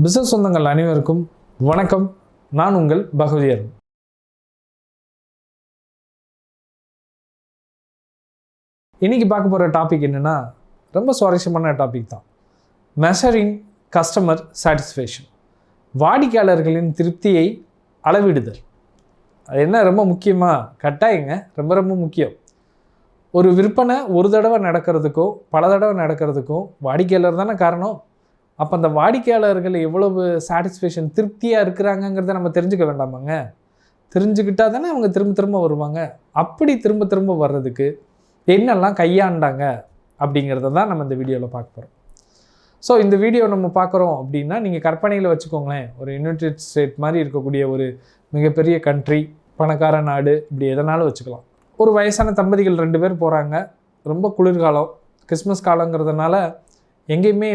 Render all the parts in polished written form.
Business சொந்தங்கள் அனைவருக்கும் வணக்கம். நான் உங்கள் பகவதி அருண். இன்னைக்கு பார்க்க போகிற டாபிக் என்னென்னா ரொம்ப சுவாரஸ்யமான டாபிக் தான். மெஷரிங் கஸ்டமர் சாட்டிஸ்ஃபேக்ஷன், வாடிக்கையாளர்களின் திருப்தியை அளவிடுதல். அது என்ன ரொம்ப முக்கியமாக கட்டாயங்க, ரொம்ப ரொம்ப முக்கியம். ஒரு விற்பனை ஒரு தடவை நடக்கிறதுக்கோ பல தடவை நடக்கிறதுக்கோ வாடிக்கையாளர் தானே காரணம். அப்போ அந்த வாடிக்கையாளர்கள் எவ்வளவு சாட்டிஸ்ஃபேக்ஷன் திருப்தியாக இருக்கிறாங்கங்கிறத நம்ம தெரிஞ்சுக்க வேண்டாமாங்க? தெரிஞ்சுக்கிட்டால் தானே அவங்க திரும்ப திரும்ப வருவாங்க. அப்படி திரும்ப திரும்ப வர்றதுக்கு என்னெல்லாம் கையாண்டாங்க அப்படிங்கிறத தான் நம்ம இந்த வீடியோவில் பார்க்க போகிறோம். ஸோ இந்த வீடியோ நம்ம பார்க்குறோம் அப்படின்னா நீங்கள் கற்பனையில் வச்சுக்கோங்களேன், ஒரு யுனைடெட் ஸ்டேட் மாதிரி இருக்கக்கூடிய ஒரு மிகப்பெரிய கண்ட்ரி, பணக்கார நாடு, இப்படி எதனாலும் வச்சுக்கலாம். ஒரு வயசான தம்பதிகள் 2 பேர் போகிறாங்க. ரொம்ப குளிர்காலம், கிறிஸ்மஸ் காலங்கிறதுனால எங்கேயுமே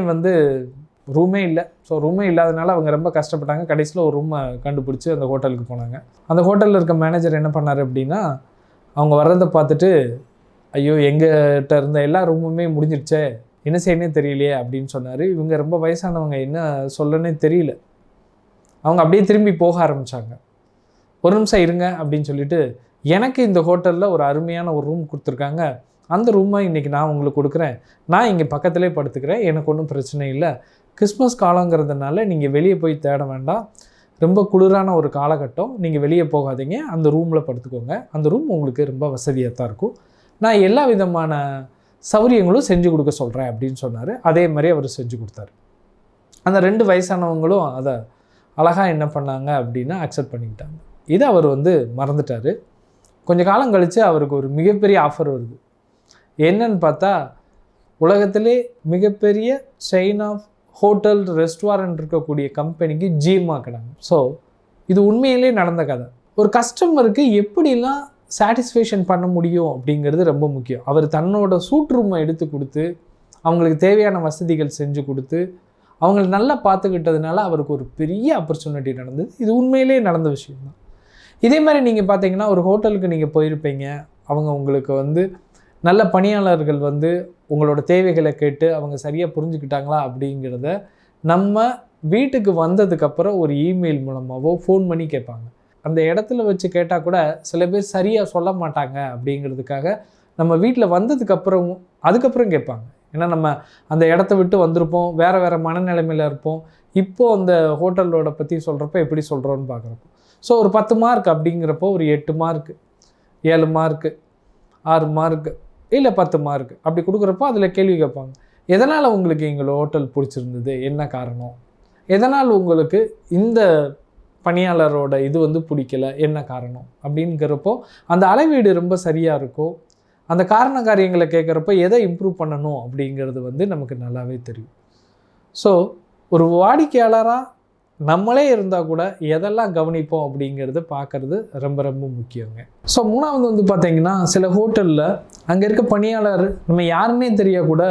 ரூமே இல்லை. ஸோ ரூமே இல்லாதனால அவங்க ரொம்ப கஷ்டப்பட்டாங்க. கடைசியில் ஒரு ரூமை கண்டுபிடிச்சி அந்த ஹோட்டலுக்கு போனாங்க. அந்த ஹோட்டலில் இருக்க மேனேஜர் என்ன பண்ணார் அப்படின்னா, அவங்க வர்றதை பார்த்துட்டு, ஐயோ எங்கிட்ட இருந்த எல்லா ரூமுமே முடிஞ்சிடுச்சே, என்ன செய்யணுன்னே தெரியலையே அப்படின்னு சொன்னார். இவங்க ரொம்ப வயசானவங்க, என்ன சொல்லனே தெரியல. அவங்க அப்படியே திரும்பி போக ஆரம்பித்தாங்க. ஒரு நிமிஷம் இருங்க அப்படின்னு சொல்லிட்டு, எனக்கு இந்த ஹோட்டலில் ஒரு அருமையான ஒரு ரூம் கொடுத்துருக்காங்க, அந்த ரூமை இன்றைக்கி நான் உங்களுக்கு கொடுக்குறேன், நான் இங்கே பக்கத்துலேயே படுத்துக்கிறேன், எனக்கு ஒன்றும் பிரச்சனை இல்லை. கிறிஸ்மஸ் காலங்கிறதுனால நீங்கள் வெளியே போய் தேட வேண்டாம், ரொம்ப குளிரான ஒரு காலகட்டம், நீங்கள் வெளியே போகாதீங்க, அந்த ரூமில் படுத்துக்கோங்க, அந்த ரூம் உங்களுக்கு ரொம்ப வசதியாக தான் இருக்கும், நான் எல்லா விதமான சௌகரியங்களும் செஞ்சு கொடுக்க சொல்கிறேன் அப்படின்னு சொன்னார். அதே மாதிரி அவர் செஞ்சு கொடுத்தாரு. அந்த 2 வயசானவங்களும் அதை அழகாக என்ன பண்ணாங்க அப்படின்னா அக்செப்ட் பண்ணிக்கிட்டாங்க. இதை அவர் மறந்துட்டார். கொஞ்சம் காலம் கழித்து அவருக்கு ஒரு மிகப்பெரிய ஆஃபர் வருது. என்னன்னு பார்த்தா, உலகத்திலே மிகப்பெரிய செயின் ஆஃப் ஹோட்டல் ரெஸ்டாரண்ட் இருக்கக்கூடிய கம்பெனிக்கு ஜிஎம்மாக்குறாங்க. ஸோ இது உண்மையிலே நடந்த கதை. ஒரு கஸ்டமருக்கு எப்படிலாம் சாட்டிஸ்ஃபேக்ஷன் பண்ண முடியும் அப்படிங்கிறது ரொம்ப முக்கியம். அவர் தன்னோட சூட் ரூமை எடுத்து கொடுத்து, அவங்களுக்கு தேவையான வசதிகள் செஞ்சு கொடுத்து, அவங்களை நல்லா பார்த்துக்கிட்டதுனால அவருக்கு ஒரு பெரிய ஆப்பர்ச்சுனிட்டி நடந்தது. இது உண்மையிலே நடந்த விஷயம்தான். இதே மாதிரி நீங்கள் பார்த்தீங்கன்னா, ஒரு ஹோட்டலுக்கு நீங்கள் போயிருப்பீங்க, அவங்க உங்களுக்கு நல்ல பணியாளர்கள் உங்களோட தேவைகளை கேட்டு அவங்க சரியாக புரிஞ்சுக்கிட்டாங்களா அப்படிங்கிறத நம்ம வீட்டுக்கு வந்ததுக்கப்புறம் ஒரு இமெயில் மூலமாகவோ ஃபோன் பண்ணி கேட்பாங்க. அந்த இடத்துல வச்சு கேட்டால் கூட சில பேர் சரியாக சொல்ல மாட்டாங்க. அப்படிங்கிறதுக்காக நம்ம வீட்டில் அதுக்கப்புறம் கேட்பாங்க. ஏன்னா நம்ம அந்த இடத்த விட்டு வந்திருப்போம், வேறு மனநிலைமையில் இருப்போம். இப்போது அந்த ஹோட்டலோட பற்றி சொல்கிறப்ப எப்படி சொல்கிறோன்னு பார்க்குறப்போ, ஸோ ஒரு 10 மார்க் அப்படிங்கிறப்போ ஒரு 8 மார்க்கு, 7 மார்க்கு, 6 மார்க்கு, இல்லை 10 மார்க் அப்படி கொடுக்குறப்போ அதில் கேள்வி கேட்பாங்க. எதனால் உங்களுக்கு எங்களோட ஹோட்டல் பிடிச்சிருந்தது, என்ன காரணம், எதனால் உங்களுக்கு இந்த பணியாளரோட இது பிடிக்கல, என்ன காரணம் அப்படிங்கிறப்போ அந்த அளவீடு ரொம்ப சரியாக இருக்கும். அந்த காரண காரியங்களை கேட்குறப்போ எதை இம்ப்ரூவ் பண்ணணும் அப்படிங்கிறது நமக்கு நல்லாவே தெரியும். ஸோ ஒரு வாடிக்கையாளராக நம்மளே இருந்தால் கூட எதெல்லாம் கவனிப்போம் அப்படிங்கிறத பார்க்குறது ரொம்ப ரொம்ப முக்கியங்க. ஸோ 3வது பார்த்திங்கன்னா, சில ஹோட்டலில் அங்கே இருக்க பணியாளர் நம்ம யாருன்னே தெரிய கூட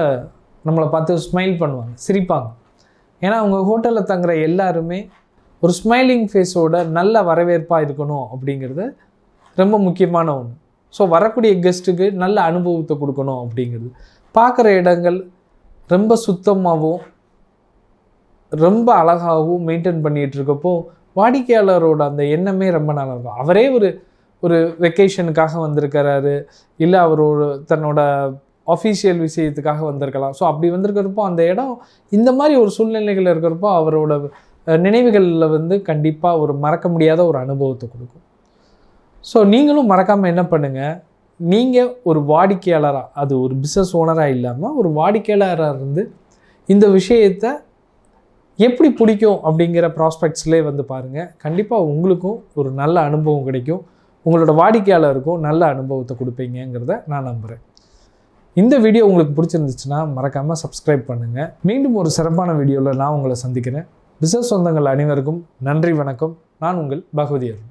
நம்மளை பார்த்து ஸ்மைல் பண்ணுவாங்க, சிரிப்பாங்க. ஏன்னா அவங்க ஹோட்டலில் தங்குற எல்லாருமே ஒரு ஸ்மைலிங் ஃபேஸோட நல்ல வரவேற்பாக இருக்கணும் அப்படிங்கிறது ரொம்ப முக்கியமான ஒன்று. ஸோ வரக்கூடிய கெஸ்ட்டுக்கு நல்ல அனுபவத்தை கொடுக்கணும் அப்படிங்கிறது. பார்க்குற இடங்கள் ரொம்ப சுத்தமாகவும் ரொம்ப அழகாகவும் மெயின்டைன் பண்ணிகிட்டு இருக்கப்போ வாடிக்கையாளரோட அந்த எண்ணமே ரொம்ப நல்லா இருக்கும். அவரே ஒரு வெக்கேஷனுக்காக வந்திருக்கிறாரு, இல்லை அவர் தன்னோட அஃபீஷியல் விஷயத்துக்காக வந்திருக்கலாம். ஸோ அப்படி வந்திருக்கிறப்போ அந்த இடம் இந்த மாதிரி ஒரு சூழ்நிலைகள் இருக்கிறப்போ அவரோட நினைவுகளில் கண்டிப்பாக ஒரு மறக்க முடியாத ஒரு அனுபவத்தை கொடுக்கும். ஸோ நீங்களும் மறக்காமல் என்ன பண்ணுங்கள், நீங்கள் ஒரு வாடிக்கையாளராக, அது ஒரு பிஸ்னஸ் ஓனராக இல்லாமல் ஒரு வாடிக்கையாளராக இந்த விஷயத்தை எப்படி பிடிக்கும் அப்படிங்கிற ப்ராஸ்பெக்ட்ஸ்லேயே பாருங்கள். கண்டிப்பாக உங்களுக்கும் ஒரு நல்ல அனுபவம் கிடைக்கும், உங்களோட வாடிக்கையாளருக்கும் நல்ல அனுபவத்தை கொடுப்பீங்கிறத நான் நம்புகிறேன். இந்த வீடியோ உங்களுக்கு பிடிச்சிருந்துச்சுன்னா மறக்காமல் சப்ஸ்கிரைப் பண்ணுங்கள். மீண்டும் ஒரு சிறப்பான வீடியோவில் நான் உங்களை சந்திக்கிறேன். பிஸ்னஸ் சொந்தங்கள் அனைவருக்கும் நன்றி, வணக்கம். நான் உங்கள் பகவதி அருண்.